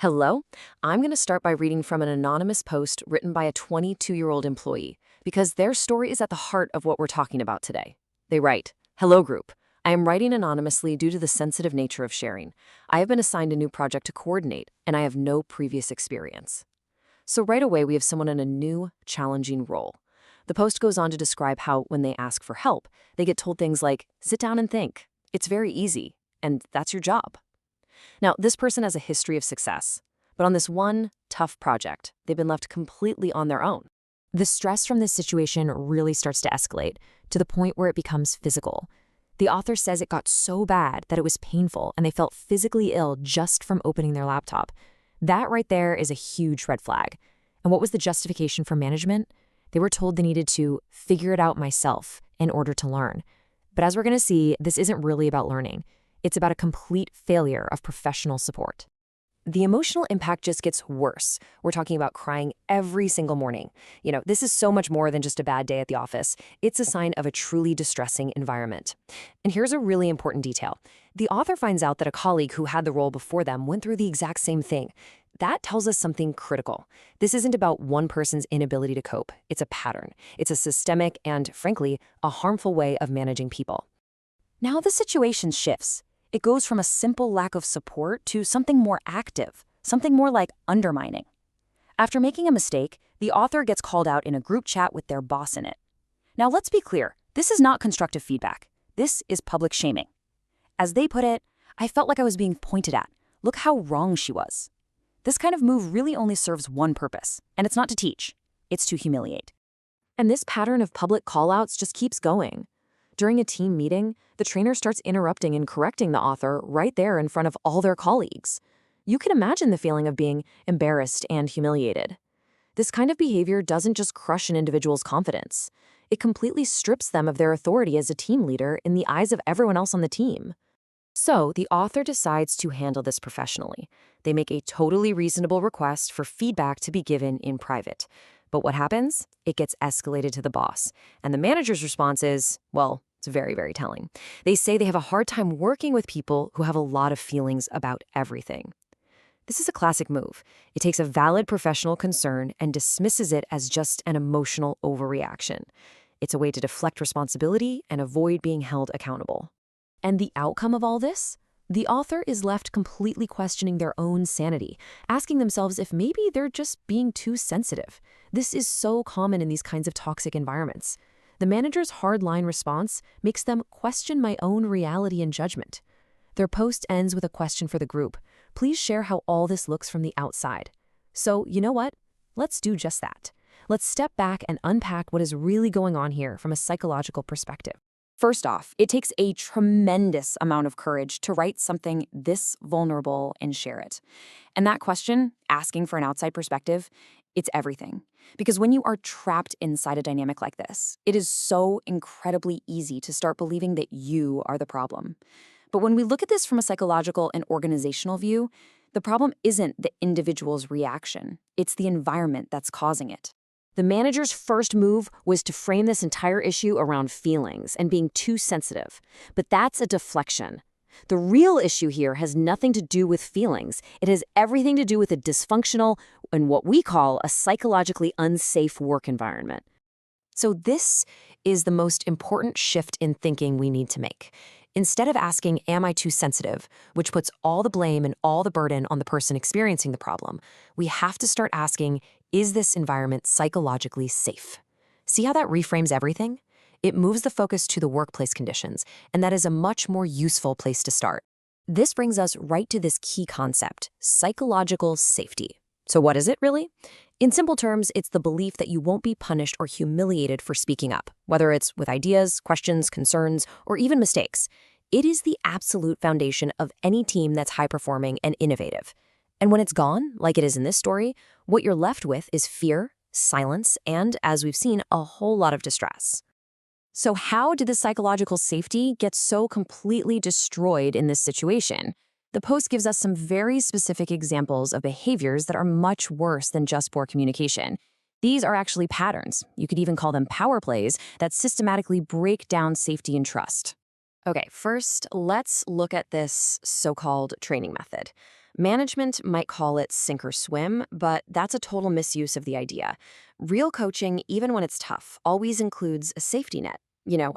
Hello? I'm going to start by reading from an anonymous post written by a 22-year-old employee, because their story is at the heart of what we're talking about today. They write, "Hello group. I am writing anonymously due to the sensitive nature of sharing. I have been assigned a new project to coordinate, and I have no previous experience." So right away, we have someone in a new, challenging role. The post goes on to describe how, when they ask for help, they get told things like, "Sit down and think. It's very easy, and that's your job." Now, this person has a history of success, but on this one tough project, they've been left completely on their own. The stress from this situation really starts to escalate to the point where it becomes physical. The author says it got so bad that it was painful and they felt physically ill just from opening their laptop. That right there is a huge red flag. And what was the justification for management? They were told they needed to figure it out myself in order to learn. But as we're going to see, this isn't really about learning. It's about a complete failure of professional support. The emotional impact just gets worse. We're talking about crying every single morning. This is so much more than just a bad day at the office. It's a sign of a truly distressing environment. And here's a really important detail. The author finds out that a colleague who had the role before them went through the exact same thing. That tells us something critical. This isn't about one person's inability to cope. It's a pattern. It's a systemic and, frankly, a harmful way of managing people. Now the situation shifts. It goes from a simple lack of support to something more active, something more like undermining. After making a mistake, the author gets called out in a group chat with their boss in it. Now let's be clear, this is not constructive feedback. This is public shaming. As they put it, "I felt like I was being pointed at. Look how wrong she was." This kind of move really only serves one purpose, and it's not to teach, it's to humiliate. And this pattern of public callouts just keeps going. During a team meeting, the trainer starts interrupting and correcting the author right there in front of all their colleagues. You can imagine the feeling of being embarrassed and humiliated. This kind of behavior doesn't just crush an individual's confidence. It completely strips them of their authority as a team leader in the eyes of everyone else on the team. So the author decides to handle this professionally. They make a totally reasonable request for feedback to be given in private. But what happens? It gets escalated to the boss. And the manager's response is, well, it's very, very telling. They say they have a hard time working with people who have a lot of feelings about everything. This is a classic move. It takes a valid professional concern and dismisses it as just an emotional overreaction. It's a way to deflect responsibility and avoid being held accountable. And the outcome of all this? The author is left completely questioning their own sanity, asking themselves if maybe they're just being too sensitive. This is so common in these kinds of toxic environments. The manager's hard-line response makes them question my own reality and judgment. Their post ends with a question for the group. Please share how all this looks from the outside. So, you know what? Let's do just that. Let's step back and unpack what is really going on here from a psychological perspective. First off, it takes a tremendous amount of courage to write something this vulnerable and share it. And that question, asking for an outside perspective, it's everything. Because when you are trapped inside a dynamic like this, it is so incredibly easy to start believing that you are the problem. But when we look at this from a psychological and organizational view, the problem isn't the individual's reaction. It's the environment that's causing it. The manager's first move was to frame this entire issue around feelings and being too sensitive. But that's a deflection. The real issue here has nothing to do with feelings. It has everything to do with a dysfunctional and what we call a psychologically unsafe work environment. So this is the most important shift in thinking we need to make. Instead of asking, "Am I too sensitive?" which puts all the blame and all the burden on the person experiencing the problem, we have to start asking, is this environment psychologically safe? See how that reframes everything? It moves the focus to the workplace conditions, and that is a much more useful place to start. This brings us right to this key concept, psychological safety. So what is it really? In simple terms, it's the belief that you won't be punished or humiliated for speaking up, whether it's with ideas, questions, concerns, or even mistakes. It is the absolute foundation of any team that's high-performing and innovative. And when it's gone, like it is in this story, what you're left with is fear, silence, and, as we've seen, a whole lot of distress. So how did the psychological safety get so completely destroyed in this situation? The post gives us some very specific examples of behaviors that are much worse than just poor communication. These are actually patterns, you could even call them power plays, that systematically break down safety and trust. Okay, first, let's look at this so-called training method. Management might call it sink or swim, but that's a total misuse of the idea. Real coaching, even when it's tough, always includes a safety net.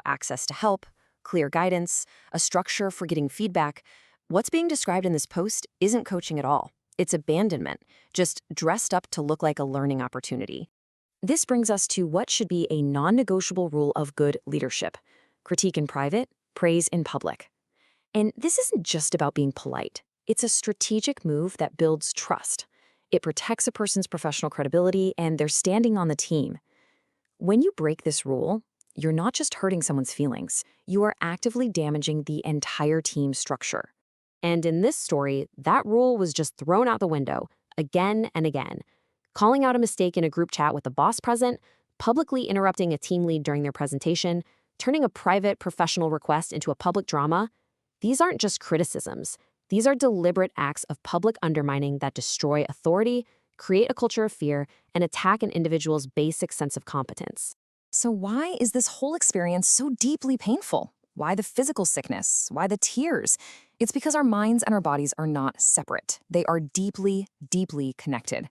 Access to help, clear guidance, a structure for getting feedback. What's being described in this post isn't coaching at all. It's abandonment, just dressed up to look like a learning opportunity. This brings us to what should be a non-negotiable rule of good leadership: critique in private, praise in public. And this isn't just about being polite. It's a strategic move that builds trust. It protects a person's professional credibility and their standing on the team. When you break this rule, you're not just hurting someone's feelings, you are actively damaging the entire team structure. And in this story, that rule was just thrown out the window, again and again. Calling out a mistake in a group chat with the boss present, publicly interrupting a team lead during their presentation, turning a private professional request into a public drama. These aren't just criticisms. These are deliberate acts of public undermining that destroy authority, create a culture of fear, and attack an individual's basic sense of competence. So why is this whole experience so deeply painful? Why the physical sickness? Why the tears? It's because our minds and our bodies are not separate. They are deeply, deeply connected.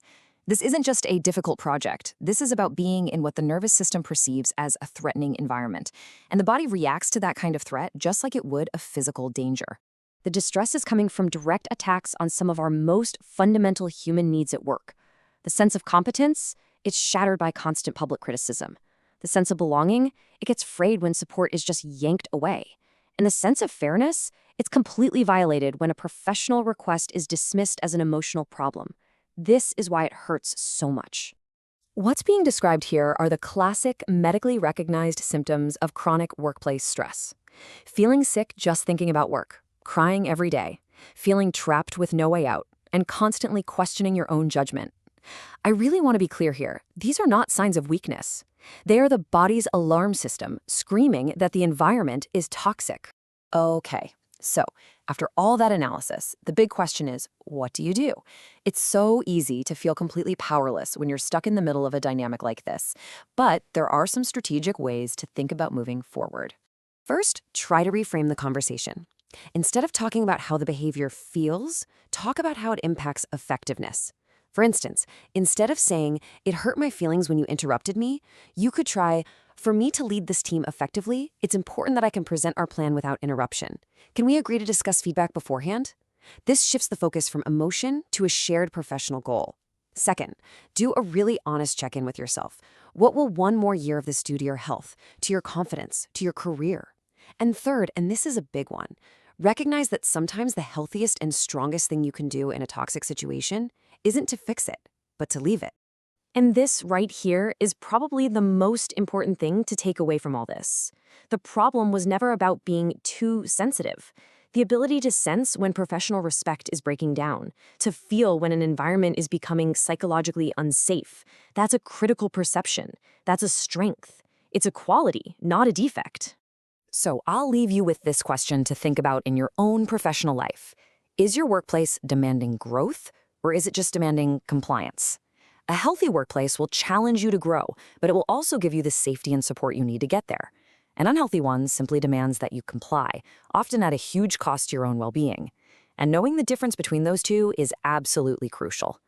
This isn't just a difficult project. This is about being in what the nervous system perceives as a threatening environment. And the body reacts to that kind of threat just like it would a physical danger. The distress is coming from direct attacks on some of our most fundamental human needs at work. The sense of competence, it's shattered by constant public criticism. The sense of belonging, it gets frayed when support is just yanked away. And the sense of fairness, it's completely violated when a professional request is dismissed as an emotional problem. This is why it hurts so much. What's being described here are the classic medically recognized symptoms of chronic workplace stress. Feeling sick just thinking about work, crying every day, feeling trapped with no way out, and constantly questioning your own judgment. I really want to be clear here. These are not signs of weakness. They are the body's alarm system screaming that the environment is toxic. Okay, so after all that analysis, the big question is, what do you do? It's so easy to feel completely powerless when you're stuck in the middle of a dynamic like this, but there are some strategic ways to think about moving forward. First, try to reframe the conversation. Instead of talking about how the behavior feels, talk about how it impacts effectiveness. For instance, instead of saying, "It hurt my feelings when you interrupted me," you could try, "For me to lead this team effectively, it's important that I can present our plan without interruption. Can we agree to discuss feedback beforehand?" This shifts the focus from emotion to a shared professional goal. Second, do a really honest check-in with yourself. What will one more year of this do to your health, to your confidence, to your career? And third, and this is a big one, recognize that sometimes the healthiest and strongest thing you can do in a toxic situation isn't to fix it, but to leave it. And this right here is probably the most important thing to take away from all this. The problem was never about being too sensitive. The ability to sense when professional respect is breaking down, to feel when an environment is becoming psychologically unsafe, that's a critical perception. That's a strength. It's a quality, not a defect. So I'll leave you with this question to think about in your own professional life. Is your workplace demanding growth, or is it just demanding compliance? A healthy workplace will challenge you to grow, but it will also give you the safety and support you need to get there. An unhealthy one simply demands that you comply, often at a huge cost to your own well-being. And knowing the difference between those two is absolutely crucial.